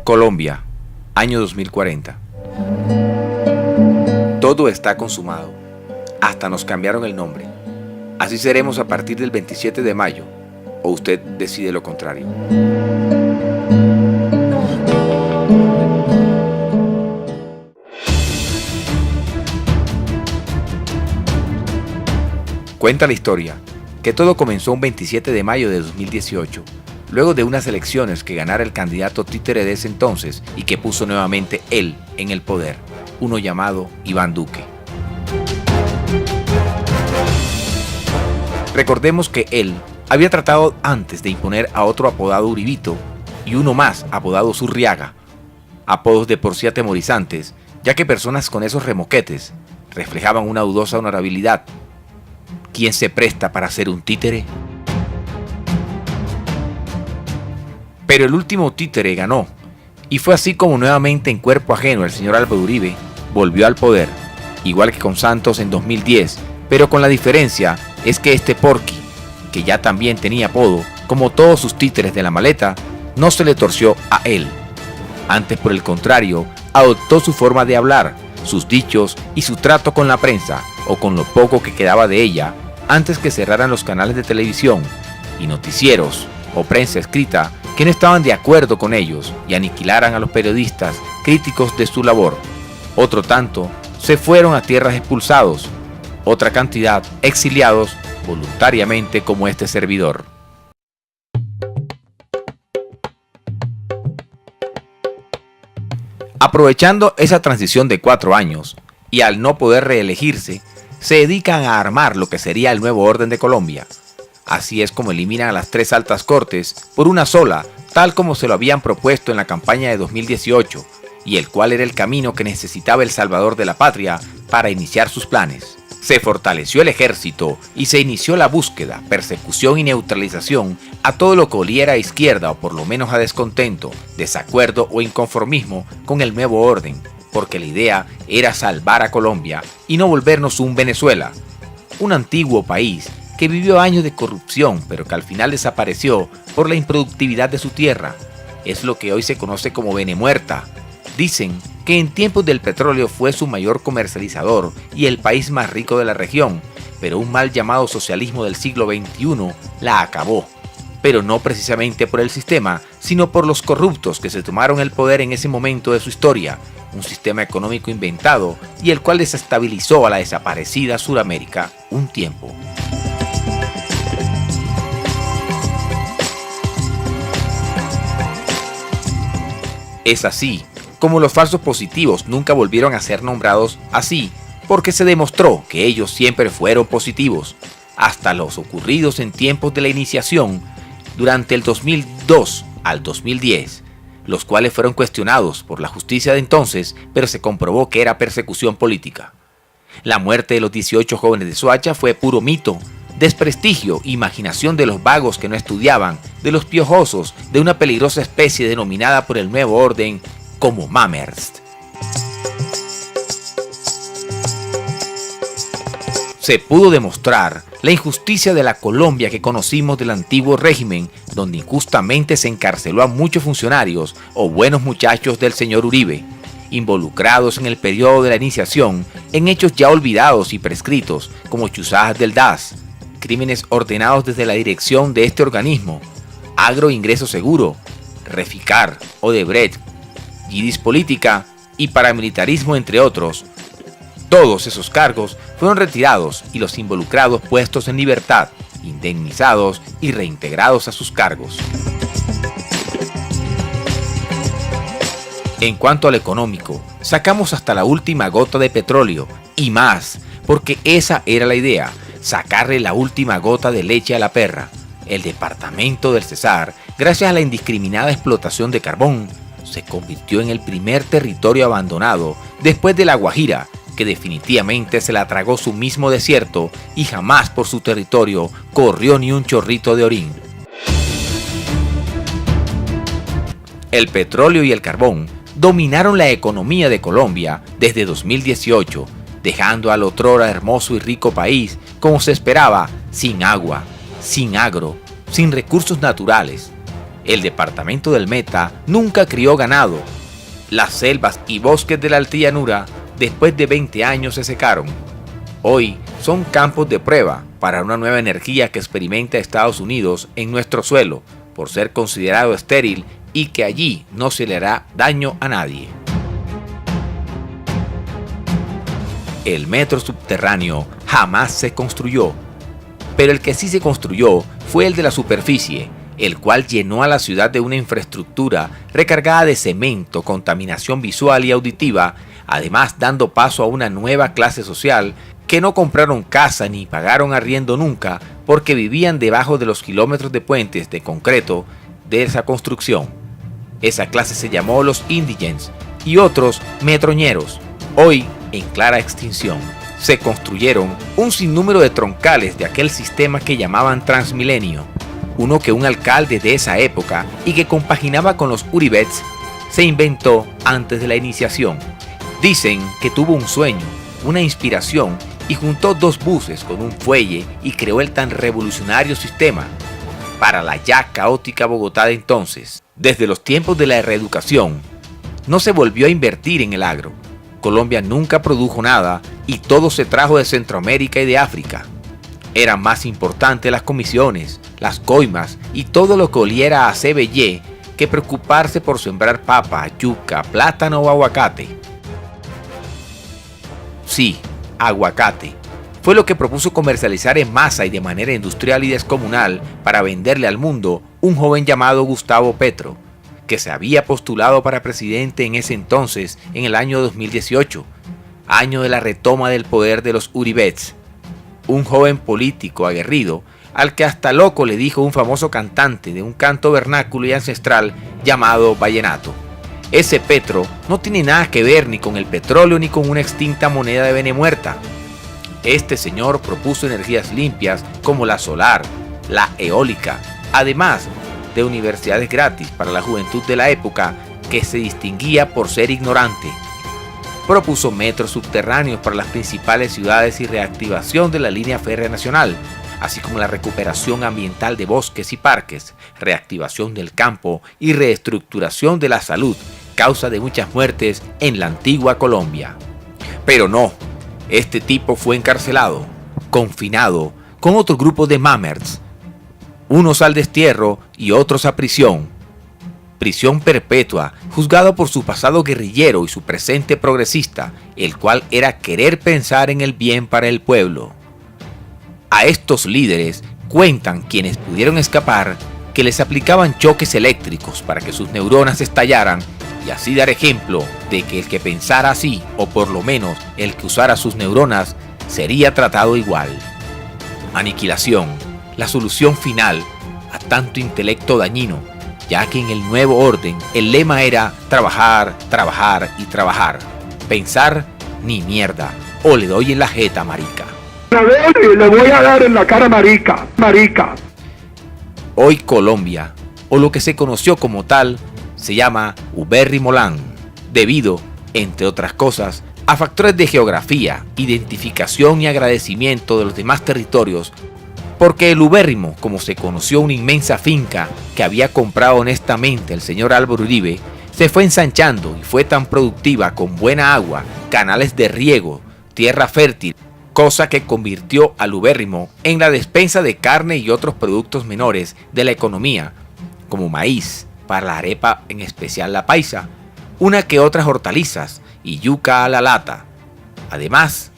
Colombia, año 2040. Todo está consumado. Hasta nos cambiaron el nombre. Así seremos a partir del 27 de mayo, o usted decide lo contrario. Cuenta la historia que todo comenzó un 27 de mayo de 2018, luego de unas elecciones que ganara el candidato títere de ese entonces y que puso nuevamente él en el poder, uno llamado Iván Duque. Recordemos que él había tratado antes de imponer a otro apodado Uribito y uno más apodado Zurriaga, apodos de por sí atemorizantes, ya que personas con esos remoquetes reflejaban una dudosa honorabilidad. ¿Quién se presta para ser un títere? Pero el último títere ganó, y fue así como nuevamente en cuerpo ajeno el señor Álvaro Uribe volvió al poder, igual que con Santos en 2010, pero con la diferencia es que este Porky, que ya también tenía apodo, como todos sus títeres de la maleta, no se le torció a él. Antes, por el contrario, adoptó su forma de hablar, sus dichos y su trato con la prensa, o con lo poco que quedaba de ella, antes que cerraran los canales de televisión y noticieros o prensa escrita que no estaban de acuerdo con ellos y aniquilaran a los periodistas críticos de su labor. Otro tanto se fueron a tierras expulsados, otra cantidad exiliados voluntariamente como este servidor. Aprovechando esa transición de 4 años y al no poder reelegirse, se dedican a armar lo que sería el nuevo orden de Colombia. Así es como eliminan a las 3 altas cortes por una sola, tal como se lo habían propuesto en la campaña de 2018, y el cual era el camino que necesitaba el salvador de la patria para iniciar sus planes. Se fortaleció el ejército y se inició la búsqueda, persecución y neutralización a todo lo que oliera a izquierda o por lo menos a descontento, desacuerdo o inconformismo con el nuevo orden, porque la idea era salvar a Colombia y no volvernos un Venezuela, un antiguo país que vivió años de corrupción pero que al final desapareció por la improductividad de su tierra. Es lo que hoy se conoce como Venemuerta. Dicen que en tiempos del petróleo fue su mayor comercializador y el país más rico de la región, pero un mal llamado socialismo del siglo XXI la acabó. Pero no precisamente por el sistema, sino por los corruptos que se tomaron el poder en ese momento de su historia, un sistema económico inventado y el cual desestabilizó a la desaparecida Suramérica un tiempo. Es así como los falsos positivos nunca volvieron a ser nombrados así, porque se demostró que ellos siempre fueron positivos, hasta los ocurridos en tiempos de la iniciación durante el 2002 al 2010, los cuales fueron cuestionados por la justicia de entonces, pero se comprobó que era persecución política. La muerte de los 18 jóvenes de Soacha fue puro mito, desprestigio, imaginación de los vagos que no estudiaban, de los piojosos, de una peligrosa especie denominada por el nuevo orden como Mamers. Se pudo demostrar la injusticia de la Colombia que conocimos del antiguo régimen, donde injustamente se encarceló a muchos funcionarios o buenos muchachos del señor Uribe, involucrados en el periodo de la iniciación en hechos ya olvidados y prescritos como chuzadas del DAS, crímenes ordenados desde la dirección de este organismo, Agro Ingreso Seguro, Reficar, Odebrecht, Yidis Política y paramilitarismo, entre otros. Todos esos cargos fueron retirados y los involucrados puestos en libertad, indemnizados y reintegrados a sus cargos. En cuanto al económico, sacamos hasta la última gota de petróleo y más, porque esa era la idea, sacarle la última gota de leche a la perra. El departamento del Cesar, gracias a la indiscriminada explotación de carbón, se convirtió en el primer territorio abandonado después de La Guajira, que definitivamente se la tragó su mismo desierto y jamás por su territorio corrió ni un chorrito de orín. El petróleo y el carbón dominaron la economía de Colombia desde 2018, dejando al otrora hermoso y rico país, como se esperaba, sin agua, sin agro, sin recursos naturales. El departamento del Meta nunca crió ganado. Las selvas y bosques de la altillanura, después de 20 años, se secaron. Hoy son campos de prueba para una nueva energía que experimenta Estados Unidos en nuestro suelo, por ser considerado estéril y que allí no se le hará daño a nadie. El metro subterráneo jamás se construyó, pero el que sí se construyó fue el de la superficie, el cual llenó a la ciudad de una infraestructura recargada de cemento, contaminación visual y auditiva, además dando paso a una nueva clase social que no compraron casa ni pagaron arriendo nunca porque vivían debajo de los kilómetros de puentes de concreto de esa construcción. Esa clase se llamó los indigents y otros metroñeros, hoy en clara extinción. Se construyeron un sinnúmero de troncales de aquel sistema que llamaban Transmilenio, uno que un alcalde de esa época y que compaginaba con los Uribets se inventó antes de la iniciación. Dicen que tuvo un sueño, una inspiración y juntó dos buses con un fuelle y creó el tan revolucionario sistema para la ya caótica Bogotá de entonces. Desde los tiempos de la reeducación, no se volvió a invertir en el agro. Colombia nunca produjo nada y todo se trajo de Centroamérica y de África. Eran más importantes las comisiones, las coimas y todo lo que oliera a CBY que preocuparse por sembrar papa, yuca, plátano o aguacate. Sí, aguacate. Fue lo que propuso comercializar en masa y de manera industrial y descomunal para venderle al mundo un joven llamado Gustavo Petro, que se había postulado para presidente en ese entonces, en el año 2018, año de la retoma del poder de los Uribets. Un joven político aguerrido, al que hasta loco le dijo un famoso cantante de un canto vernáculo y ancestral llamado vallenato. Ese Petro no tiene nada que ver ni con el petróleo ni con una extinta moneda de Benemuerta. Este señor propuso energías limpias como la solar, la eólica, además de universidades gratis para la juventud de la época que se distinguía por ser ignorante. Propuso metros subterráneos para las principales ciudades y reactivación de la línea férrea nacional, así como la recuperación ambiental de bosques y parques, reactivación del campo y reestructuración de la salud, causa de muchas muertes en la antigua Colombia. Pero no, este tipo fue encarcelado, confinado, con otro grupo de mamerts, unos al destierro y otros a prisión. Prisión perpetua, juzgado por su pasado guerrillero y su presente progresista, el cual era querer pensar en el bien para el pueblo. A estos líderes cuentan quienes pudieron escapar que les aplicaban choques eléctricos para que sus neuronas estallaran y así dar ejemplo de que el que pensara así, o por lo menos el que usara sus neuronas, sería tratado igual. Aniquilación, la solución final a tanto intelecto dañino, ya que en el nuevo orden el lema era trabajar, trabajar y trabajar. Pensar ni mierda, o le doy en la jeta, marica. A ver, le voy a dar en la cara, marica, marica. Hoy Colombia, o lo que se conoció como tal, se llama Ubérrimolán, debido, entre otras cosas, a factores de geografía, identificación y agradecimiento de los demás territorios, porque el ubérrimo, como se conoció una inmensa finca que había comprado honestamente el señor Álvaro Uribe, se fue ensanchando y fue tan productiva con buena agua, canales de riego, tierra fértil, cosa que convirtió al ubérrimo en la despensa de carne y otros productos menores de la economía, como maíz, para la arepa, en especial la paisa, una que otras hortalizas y yuca a la lata. Además,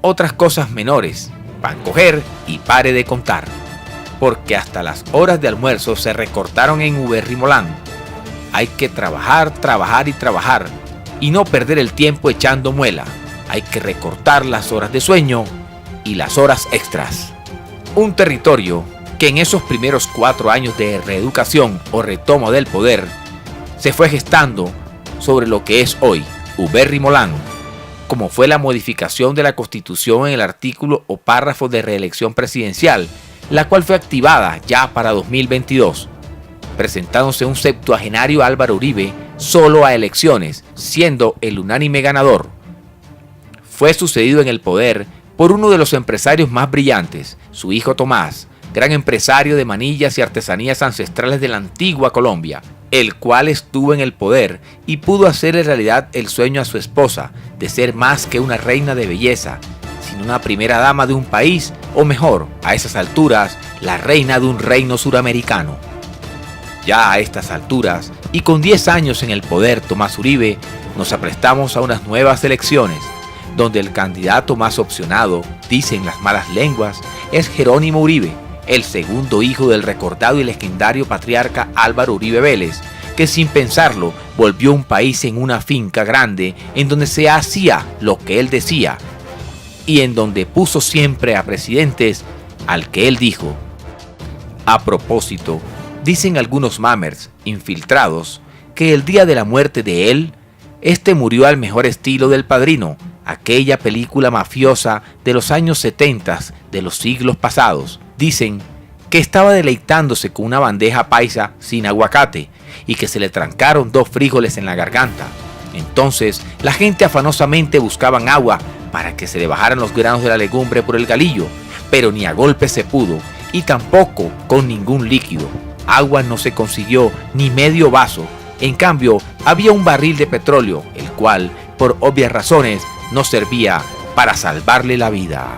otras cosas menores, para coger y pare de contar, porque hasta las horas de almuerzo se recortaron en Ubérrimolán. Hay que trabajar, trabajar y trabajar, y no perder el tiempo echando muela. Hay que recortar las horas de sueño y las horas extras. Un territorio que en esos primeros 4 años de reeducación o retoma del poder se fue gestando sobre lo que es hoy Ubérrimolán, como fue la modificación de la Constitución en el artículo o párrafo de reelección presidencial, la cual fue activada ya para 2022, presentándose un septuagenario Álvaro Uribe solo a elecciones, siendo el unánime ganador. Fue sucedido en el poder por uno de los empresarios más brillantes, su hijo Tomás, gran empresario de manillas y artesanías ancestrales de la antigua Colombia, el cual estuvo en el poder y pudo hacerle realidad el sueño a su esposa de ser más que una reina de belleza, sino una primera dama de un país, o mejor, a esas alturas, la reina de un reino suramericano. Ya a estas alturas, y con 10 años en el poder Tomás Uribe, nos aprestamos a unas nuevas elecciones, donde el candidato más opcionado, dicen las malas lenguas, es Jerónimo Uribe, el segundo hijo del recordado y legendario patriarca Álvaro Uribe Vélez, que sin pensarlo volvió un país en una finca grande en donde se hacía lo que él decía y en donde puso siempre a presidentes al que él dijo. A propósito, dicen algunos mamers infiltrados que el día de la muerte de él, este murió al mejor estilo del Padrino, aquella película mafiosa de los años 70 de los siglos pasados. Dicen que estaba deleitándose con una bandeja paisa sin aguacate y que se le trancaron 2 frijoles en la garganta. Entonces la gente afanosamente buscaban agua para que se le bajaran los granos de la legumbre por el galillo, pero ni a golpe se pudo y tampoco con ningún líquido. Agua no se consiguió ni medio vaso. En cambio, había un barril de petróleo, el cual, por obvias razones, no servía para salvarle la vida.